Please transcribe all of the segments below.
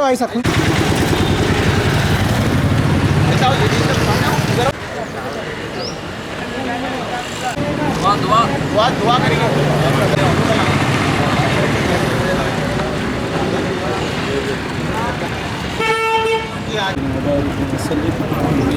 ऐसा कुछ दुआ करेंगे।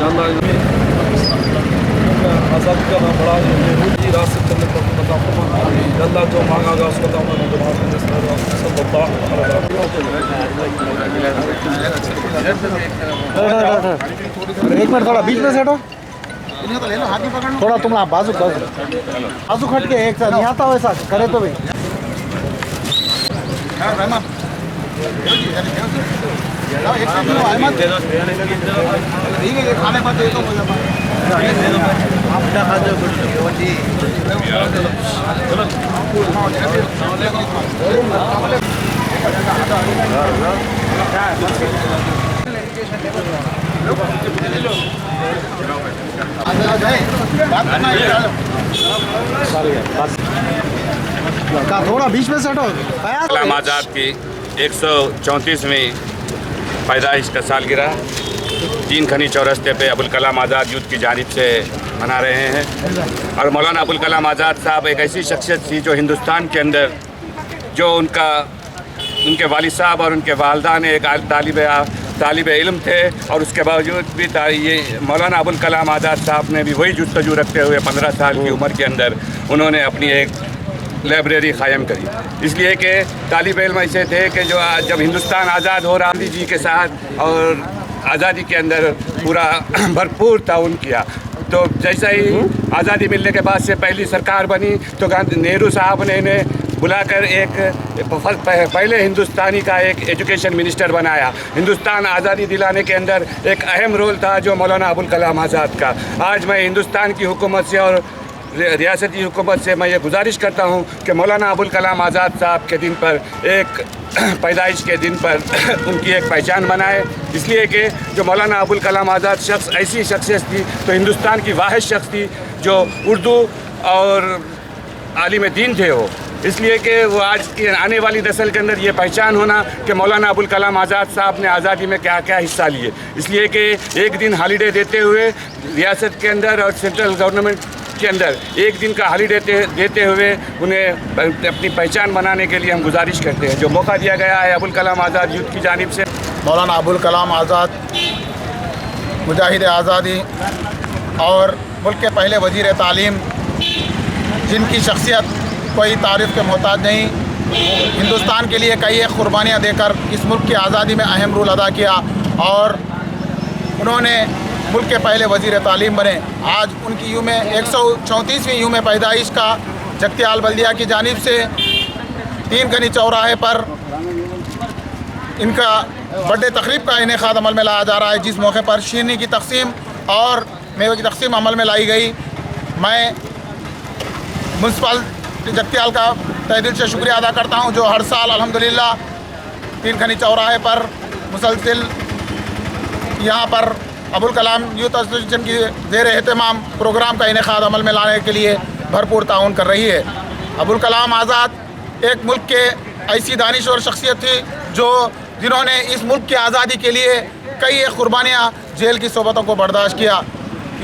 जानना आज़ाद का नाम बड़ा है रास्ते चलने पर बता अल्लाह जो मांगा उसको दाम एक मिनट थोड़ा बीच में से हटो, थोड़ा तुम बाजू बाजू बाजू खट के एक साथ नहीं आता वैसा करे तो भाई खाने मत दे थोड़ा बीच में से हटो। कलाम आज़ाद की 134वीं पैदाइश का सालगिरह 3 खनी चौरस्ते पे अबुल कलाम आज़ाद यूथ की जानिब से मना रहे हैं। और मौलाना अबुल कलाम आज़ाद साहब एक ऐसी शख्सियत थी जो हिंदुस्तान के अंदर जो उनके वालिद साहब और उनके वालदान एक तालिब इल्म थे, और उसके बावजूद भी ये मौलाना अबुल कलाम आज़ाद साहब ने भी वही जुस्तजू रखते हुए 15 साल की उम्र के अंदर उन्होंने अपनी एक लाइब्रेरी कायम करी। इसलिए कि तालिब इल्म ऐसे थे कि जो जब हिंदुस्तान आज़ाद हो गांधी जी के साथ और आज़ादी के अंदर पूरा भरपूर ताउन किया। तो जैसा ही आज़ादी मिलने के बाद से पहली सरकार बनी तो नेहरू साहब ने इन्हें बुलाकर एक पहले हिंदुस्तानी का एक एजुकेशन मिनिस्टर बनाया। हिंदुस्तान आज़ादी दिलाने के अंदर एक अहम रोल था जो मौलाना अबुल कलाम आज़ाद का। आज मैं हिंदुस्तान की हुकूमत से और रियासती हुकूमत से मैं ये गुजारिश करता हूँ कि मौलाना अबुल कलाम आज़ाद साहब के दिन पर एक पैदाइश के दिन पर उनकी एक पहचान बनाए। इसलिए कि जो मौलाना अबुल कलाम आज़ाद शख्स ऐसी शख्सियत थी तो हिंदुस्तान की वाहिद शख्स थी जो उर्दू और आलिम दीन थे वो। इसलिए कि वो आज की आने वाली नस्ल के अंदर ये पहचान होना कि मौलाना अबुल कलाम आज़ाद साहब ने आज़ादी में क्या क्या हिस्सा लिए। इसलिए कि एक दिन हॉलीडे देते हुए रियासत के अंदर और सेंट्रल गवर्नमेंट के अंदर एक दिन का हॉलीडे देते हुए उन्हें अपनी पहचान बनाने के लिए हम गुजारिश करते हैं। जो मौका दिया गया है अबुल कलाम आज़ाद यूथ की जानिब से। मौलाना अबुल कलाम आज़ाद मुजाहिद आज़ादी और मुल्क के पहले वज़ीर तालीम, जिनकी शख्सियत कोई तारीफ़ के मोहताज नहीं, हिंदुस्तान के लिए कई एक कुर्बानियाँ देकर इस मुल्क की आज़ादी में अहम रोल अदा किया और उन्होंने मुल्क के पहले वज़ीर तालीम बने। आज उनकी यूम 134वीं यूम पैदाइश का जगतियाल बल्दिया की जानिब से 3 खनी चौराहे पर इनका बर्थडे तकरीब का इनेकाद अमल में लाया जा रहा है, जिस मौके पर शीरनी की तकसीम और मेवे की तकसीम अमल में लाई गई। मैं म्यूनसिपल जगतियाल का तहे दिल से शुक्रिया अदा करता हूँ जो हर साल अल्हम्दुलिल्लाह 3 खनी चौराहे पर मुसलसिल यहाँ पर अबुल कलाम यूथ एसोसिएशन की ज़ेर एहतमाम प्रोग्राम का इनेकाद अमल में लाने के लिए भरपूर ताउन कर रही है। अबुल कलाम आज़ाद एक मुल्क के ऐसी दानिशवर शख्सियत थी जिन्होंने इस मुल्क की आज़ादी के लिए कई एक कुर्बानियाँ जेल की सोबतों को बर्दाश्त किया।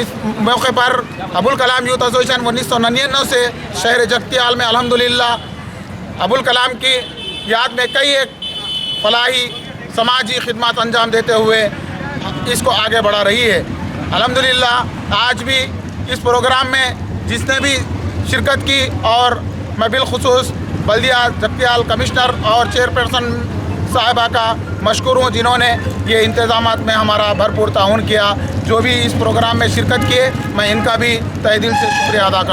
इस मौके पर अबुल कलाम यूथ एसोसिएशन 1999 से शहर जगतियाल में अल्हम्दुलिल्लाह अबुल कलाम की याद में कई एक फलाही समाजी खिदमत अंजाम देते हुए इसको आगे बढ़ा रही है। अल्हम्दुलिल्लाह आज भी इस प्रोग्राम में जिसने भी शिरकत की और मैं बिलखुसूस बल्दिया जगतियाल कमिश्नर और चेयरपर्सन साहिबा का मशकूर हूँ जिन्होंने ये इंतज़ामात में हमारा भरपूर ताउन किया। जो भी इस प्रोग्राम में शिरकत किए मैं इनका भी तहे दिल से शुक्रिया अदा करता हूँ।